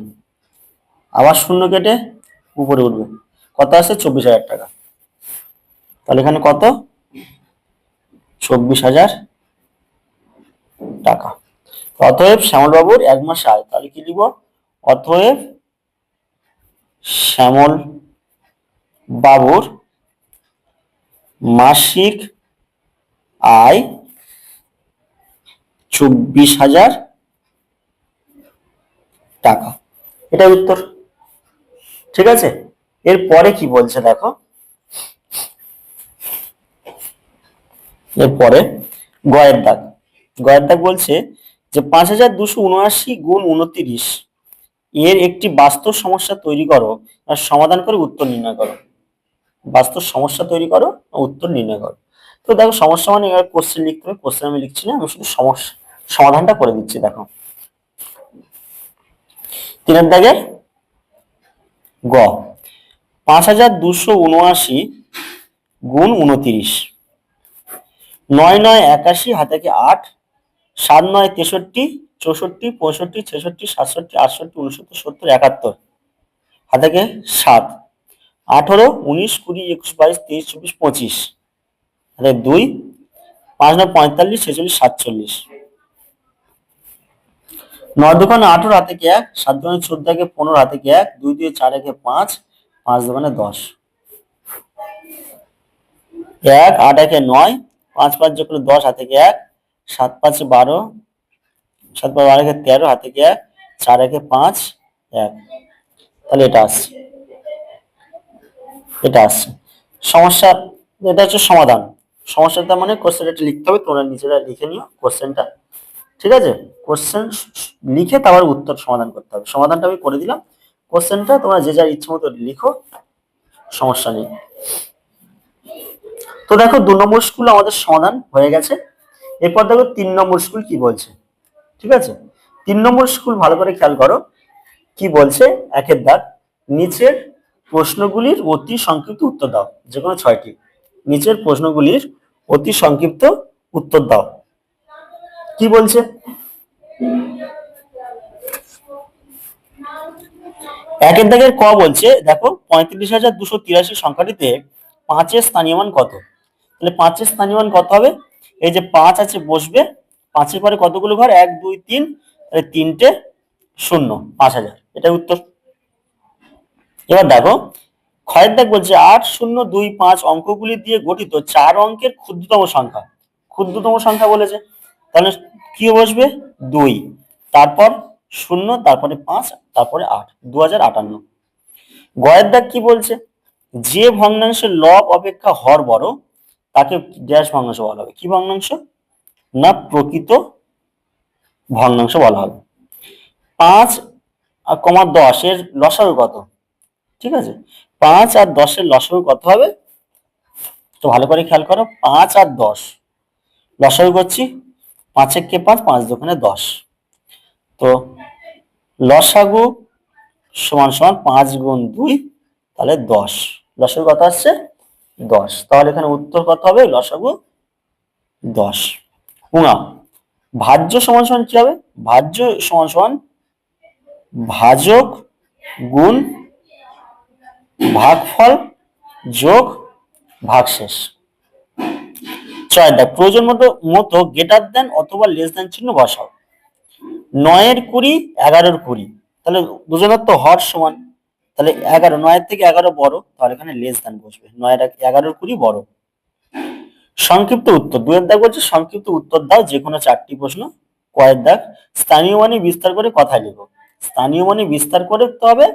আবার শূন্য কেটে উপরে উঠবে, কত আসছে, 24,000 টাকা। তাহলে এখানে কত, 24,000 টাকা। অতএব শ্যামল বাবুর এক মাস আয়, তাহলে কি লিখব, অতএব শ্যামল বাবুর মাসিক আয় 24,000 টাকা। এটাই উত্তর। ঠিক আছে, এরপরে কি বলছে দেখো, এরপরে গয়ের দাগ। গয়ের দাগ বলছে যে 5,279 গুণ 29 এর একটি বাস্তব সমস্যা তৈরি করো আর সমাধান করে উত্তর নির্ণয় করো। বাস্তব সমস্যা তৈরি করো উত্তর নির্ণয় করো। তো দেখো সমস্যা মানে এবার কোশ্চেন লিখতে হবে, কোশ্চেন আমি লিখছি না, আমি শুধু সমস্যা সমাধানটা করে দিচ্ছি। দেখো 3 দাগের গ, 5,279 গুণ 29, 9 9 81 হাতে কি 8, 7 9 63, 64 65 66 67 68 69 70 71 হাতে কি 7, 18 19 20 21 22 23 24 25 হাতে 2, 5 9 45 46 47, 9 দোকানে 18 হাতে কি 1, 7 দোকানে 14 একে 15 হাতে কি 1, 2 2 4 একে 5, 5 দোকানে 10, 1 8 একে 9, 5 5 যোগ করলে 10 হাতে কি 1, 7 5 12, 7 12 একে 13 হাতে কি 1, 4 একে 5 1, তাহলে এটা আসছে, এটা আসছে সমস্যা। এটা হচ্ছে সমাধান। সমস্যাটা মানে কোশ্চেনটা লিখতে হবে, তোমরা নিজেরা লিখে নিও কোশ্চেনটা। ঠিক আছে, কোশ্চেন লিখে তারপর উত্তর সমাধান করতে হবে। সমাধানটা আমি করে দিলাম, কোশ্চেনটা তোমরা যে যার ইচ্ছে মতো লিখো, সমস্যা নেই। তো দেখো 2 নম্বর স্কুল আমাদের সমাধান হয়ে গেছে। এরপর দেখো 3 নম্বর স্কুল কি বলছে। ঠিক আছে, 3 নম্বর স্কুল ভালো করে খেয়াল করো কি বলছে। একের দাগ, নিচের প্রশ্নগুলির অতি সংক্ষিপ্ত উত্তর দাও, যে কোনো 6টি। নিচের প্রশ্নগুলির অতি সংক্ষিপ্ত উত্তর দাও। কি বলছে, একের দাগের ক বলছে দেখো 35,283 সংখ্যাটিতে 5-এর স্থানীয় মান কত। তাহলে 5-এর স্থানীয় মান কত হবে, এই যে 5 আছে বসবে, 5-এর পরে কতগুলো ঘর, 1 2 3, তাহলে 3টে 0, 5,000, এটাই উত্তর। এবার দেখো ক্ষয়ের দাগ বলছে 8 0 2 5 অঙ্কগুলি দিয়ে গঠিত 4 অঙ্কের ক্ষুদ্রতম সংখ্যা। ক্ষুদ্রতম সংখ্যা বলেছে, তাহলে কি বসবে, 2, তারপর 0, তারপরে 5, তারপরে 8, 2058। গয়ের দাগ কি বলছে, যে ভগ্নাংশের লব অপেক্ষা হর বড় তাকে ড্যাশ ভগ্নাংশ বলা হবে। কি ভগ্নাংশ, না প্রকৃত ভগ্নাংশ বলা হবে। 5, 10 এর লসাগু কত। ঠিক আছে, 5 আর 10 এর লসাগু কত হবে, তো ভালো করে খেয়াল করো, 5 আর 10 লসাগু করছি, 5 একে 5, 5 দোকানে 10, তো লসাগু সমান সমান 5 গুণ 2, তাহলে 10, লসাগু কত আসছে 10, তাহলে এখানে উত্তর কত হবে, লসাগু 10। উঙা, ভাজ্য সমান সমান কি হবে, ভাজ্য সমান সমান ভাজক গুণ ভাগফল যোগ ভাগশেষ। 6 দাগ, প্রয়োজন মতো গ্রেটার দেন অথবা লেস দেন চিহ্ন বসাও। 9 এর 20, 11 এর 20, তাহলে দুজনের তো হর সমান, তাহলে 11, 9 এর থেকে 11 বড়, তাহলে এখানে লেস দেন বসবে, 9 এর 11 এর 20 বড়। সংক্ষিপ্ত উত্তর, 2 এর দাগ বলছে সংক্ষিপ্ত উত্তর দাও যে কোনো 4টি প্রশ্ন। কয়ের দাগ, স্থানীয় মানে বিস্তার করে কথা লিখো। স্থানীয় মানে বিস্তার করতে হবে,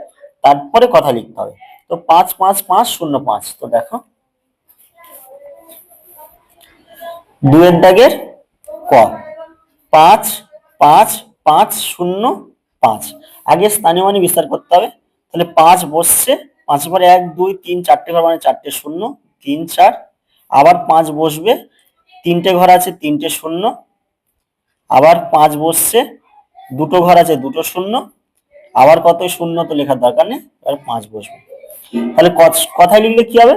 তারপরে কথা লিখতে হবে। তো 5 5 5 0 5, তো দেখো 2 এর দাগের ক, পাঁচ পাঁচ পাঁচ শূন্য পাঁচ। আগে স্থানীয় মানে বিস্তার করতে হবে, তাহলে পাঁচ বসছে, পাঁচের পরে এক দুই তিন চারটে ঘর মানে চারটে শূন্য, তিন চার, আবার পাঁচ বসবে, তিনটে ঘর আছে তিনটে শূন্য, আবার পাঁচ বসছে, দুটো ঘর আছে দুটো শূন্য, আবার কত শূন্য তো লেখার দরকার নেই, এবার পাঁচ বসবে। তাহলে কথায় লিখলে কি হবে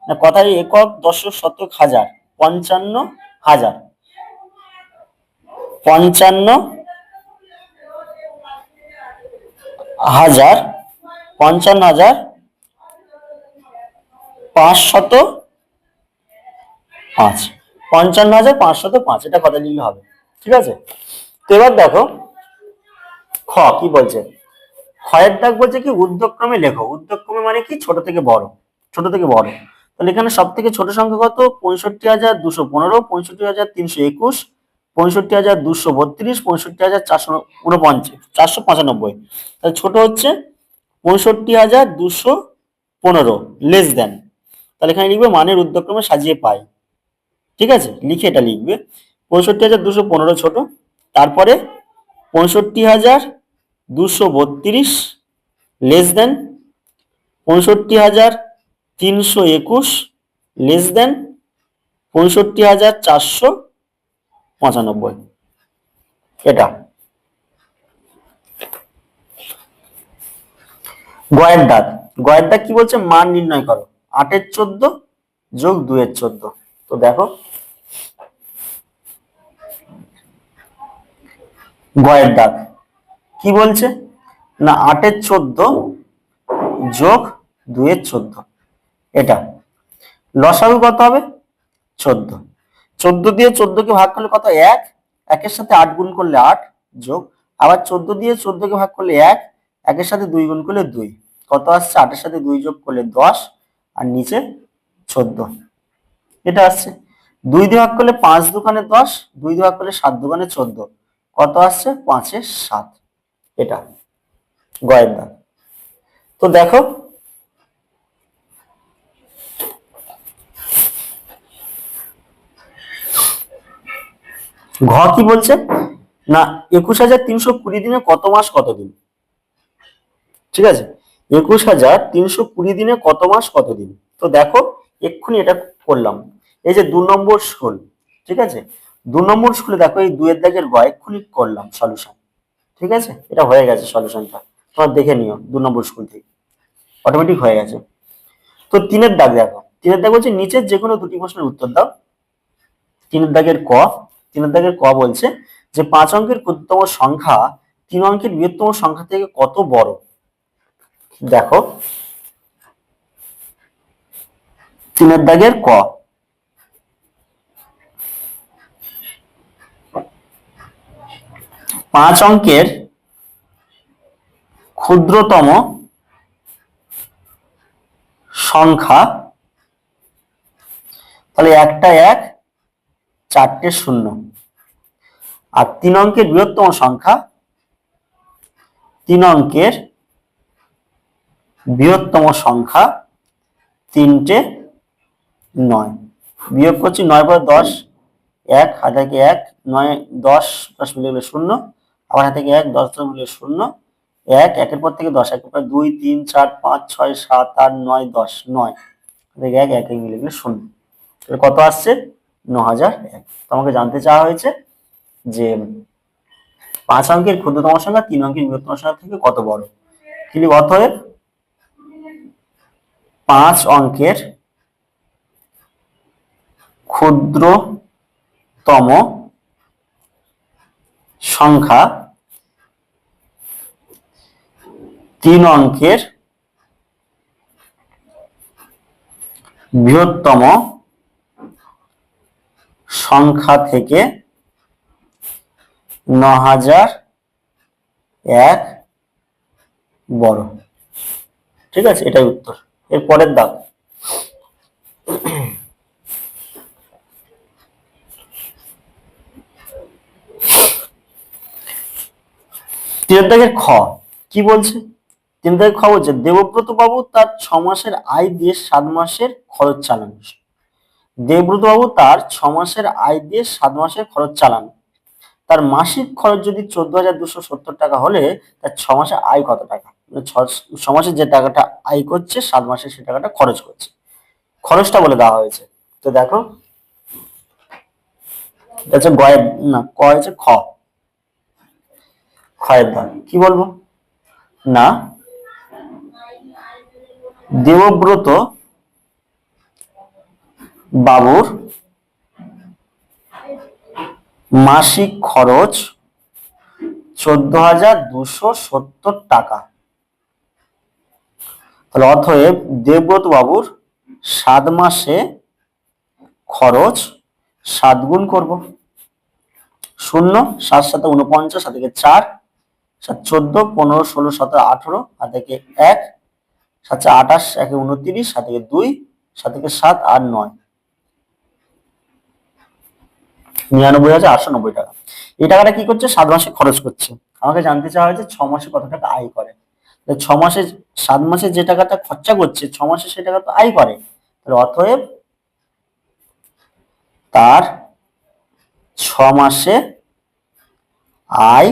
না, কথায় একক দশক শতক হাজার, 55,000, 55,000, 55,505, 55,505, এটা কথা লিখলে হবে। ঠিক আছে, তো এবার দেখো খ কি বলছে। ক্ষয়ের দাগ বলছে কি ঊর্ধ্বক্রমে লেখো। ঊর্ধ্বক্রমে মানে কি ছোট থেকে বড়, ছোট থেকে বড়। তাহলে এখানে সব থেকে ছোট সংখ্যা কত, 65,215, 65,321, 65,232, 65,449, 495। তাহলে ছোট হচ্ছে 65,215, লেস দেন। তাহলে এখানে লিখবে মানের ঊর্ধ্বক্রমে সাজিয়ে পাই। ঠিক আছে, লিখে এটা লিখবে 65,215 ছোট, তারপরে 65,232 লেস দেন 65,321 লেস দেন 65,495, এটা। গয়ের দাগ, গয়ের দাগ কি বলছে, মান নির্ণয় করো 8-এর 14 যোগ 2-এর 14। তো দেখো গয়ের দাগ কি বলছে না 8-এর 14 যোগ 2-এর 14, এটা। লসাগু কত হবে 14, 14 দিয়ে 14 কে ভাগ করলে কত, 1, 1-এর সাথে 8 গুণ করলে 8 যোগ, আবার 14 দিয়ে 14 কে ভাগ করলে 1, 1-এর সাথে 2 গুণ করলে 2, কত আসছে 8-এর সাথে 2 যোগ করলে 10, আর নিচে 14, এটা আসছে। 2 দিয়ে ভাগ করলে 5 দুগুণে 10, 2 দিয়ে ভাগ করলে 7 দুগুণে 14, কত আসছে 5-এর 7, এটা গয়ের দাগ। তো দেখো ঘ কি বলছে না 21,320 দিনে কত মাস কত দিন। ঠিক আছে, 21,320 দিনে কত মাস কত দিন। তো দেখো এক্ষুনি এটা করলাম, এই যে 2 নম্বর স্কুল। ঠিক আছে, 2 নম্বর স্কুলে দেখো এই 2 এর দাগের গ এক্ষুনি করলাম সলিউশন। ঠিক আছে, এটা হয়ে গেছে সলিউশনটা, তোমরা দেখে নিও 2 নম্বর স্কুল থেকে অটোমেটিক হয়ে গেছে। তো 3-এর দাগ দেখো, 3-এর দাগ বলছে নিচের যে কোনো দুটি প্রশ্নের উত্তর দাও। 3-এর দাগের ক, 3-এর দাগের ক বলছে যে 5 অঙ্কের ক্ষুদ্রতম সংখ্যা 3 অঙ্কের বৃহত্তম সংখ্যা থেকে কত বড়। দেখো 3-এর দাগের ক, 5 অঙ্কের ক্ষুদ্রতম সংখ্যা, তাহলে একটা 1, 4টে 0, আর 3 অঙ্কের বৃহত্তম সংখ্যা, 3 অঙ্কের বৃহত্তম সংখ্যা 3টে 9। বিয়োগ করছি 9 পরে 10, 1 হাতে থেকে 1, 9 10 10 মিলে গেলে 0, আবার হাতে থেকে 1 10 মিলে 0, 1 1-এর পর থেকে 10, 1-এর পর 2 3 4 5 6 7 8 9 10, 9 থেকে 1 1 মিলে গেলে 0, তাহলে কত আসছে 9,001। তোমাকে জানতে চাওয়া হয়েছে যে 5 অঙ্কের ক্ষুদ্রতম সংখ্যা 3 অঙ্কের বৃহত্তম সংখ্যা থেকে কত বড়। কি লিখব, অতএব 5 অঙ্কের ক্ষুদ্রতম সংখ্যা 3 অঙ্কের বৃহত্তম সংখ্যা থেকে 9,001 বড়। ঠিক আছে, এটাই উত্তর। এর পরের দাগ, তিনের দাগের খ কি বলছে, তিনের দাগের খ বলছে দেবব্রত বাবু তার 6 মাসের আয় দিয়ে 7 মাসের খরচ চালান। দেবব্রত বাবু তার 6 মাসের আয় দিয়ে 7 মাসের খরচ চালান। তার মাসিক খরচ যদি 14,270 টাকা হলে তার 6 মাসে আয় কত টাকা? মানে 6 মাসে যে টাকাটা আয় করছে 7 মাসে সে টাকাটা খরচ করছে, খরচটা বলে দেওয়া হয়েছে। তো দেখো এটা হচ্ছে গয়ের না ক হচ্ছে ক্ষয়ের দাম। কি বলবো না, দেবব্রত বাবুর মাসিক খরচ 14,270 টাকা। তাহলে অতএব দেবব্রত বাবুর 7 মাসে খরচ 7 গুণ করব, 0 7 7 49 7 4 7 14 15 16 17 18 আর থেকে 1 7 28 1 29 7 2 7 7 8 9 99,890 টাকা। এই টাকাটা কি করছে? 7 মাসে খরচ করছে। আমাকে জানতে চাওয়া হয়েছে 6 মাসে কত টাকা আয় করে। 6 মাসে 7 মাসে যে টাকাটা খরচা করছে 6 মাসে সে টাকা তো আয় করে। তাহলে অতএব তার 6 মাসে আয়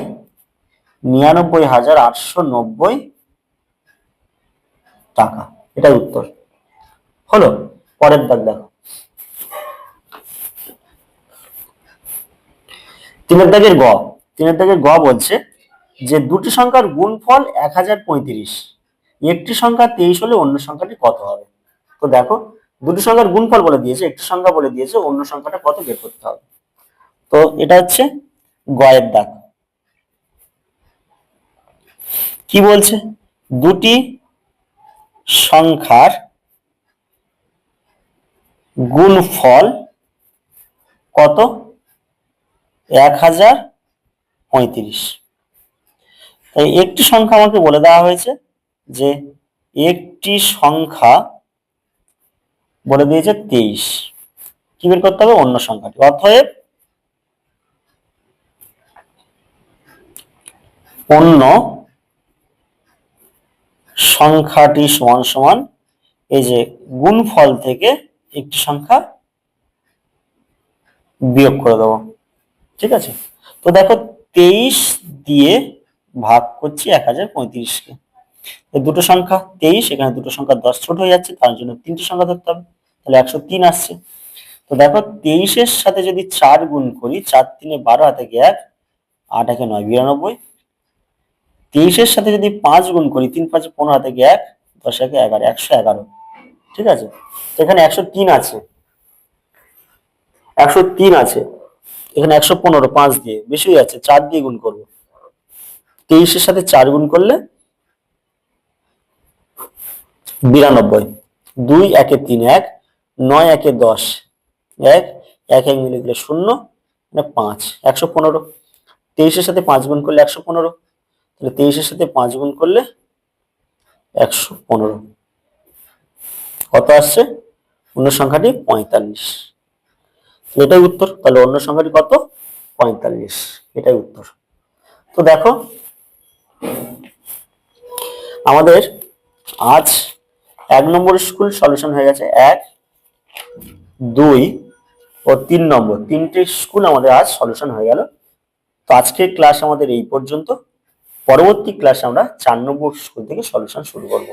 99,890 টাকা। এটাই উত্তর হলো। পরের দাগ দেখো, 3-এর গ। 3-এর গ বলছে যে দুটি সংখ্যার গুণফল 1035, একটি সংখ্যা 23 হলে অন্য সংখ্যাটি কত হবে? তো দেখো দুটি সংখ্যার গুণফল বলে দিয়েছে, একটি সংখ্যা বলে দিয়েছে, অন্য সংখ্যাটা কত বের করতে হবে। তো এটা হচ্ছে গয়ের দাগ। কি বলছে? দুটি সংখ্যার গুণফল কত? 1035। তাই একটি সংখ্যা আমাকে বলে দেওয়া হয়েছে যে একটি সংখ্যা বলে দিয়েছে 23, কি বের করতে হবে? অন্য সংখ্যাটি। অতএব অন্য সংখ্যাটি সমান সমান এই যে গুণফল থেকে একটি সংখ্যা বিয়োগ করে দেবো। ঠিক আছে, তো দেখো 23 দিয়ে ভাগ করছি 1035কে। দুটো সংখ্যা 23, এখানে দুটো সংখ্যা 10 ছোট হয়ে যাচ্ছে, তার জন্য তিনটি সংখ্যা ধরতে হবে, তাহলে 103 আসছে। তো দেখো 23-এর সাথে যদি 4 গুণ করি, 4 3 12 হাতে 1 8 1 9 92। 23-এর সাথে যদি 5 গুণ করি, 3 5 15 হাতে 1 10 1 11 111। ঠিক আছে, তো এখানে 103 আছে, 103 আছে, এখানে 115 5 দিয়ে বেশি হয়ে যাচ্ছে, 4 দিয়ে গুণ করবো। 23-এর সাথে 4 গুণ করলে 92, 2 1 3 1 9 1 10 1 1 1 মিলে দিলে 0 5 115। 23-এর সাথে 5 গুণ করলে 115, তাহলে 23-এর সাথে 5 গুণ করলে 115 কত আসছে? অন্য সংখ্যাটি 45। এটাই উত্তর। তাহলে অন্য সংখ্যাটি কত? 45। এটাই উত্তর। তো দেখো আমাদের আজ 1 নম্বর স্কুল সলিউশন হয়ে গেছে। 1 2 ও 3 নম্বর, তিনটে স্কুল আমাদের আজ সলিউশন হয়ে গেল। তো আজকের ক্লাস আমাদের এই পর্যন্ত। পরবর্তী ক্লাসে আমরা 4 নম্বর স্কুল থেকে সলিউশন শুরু করব।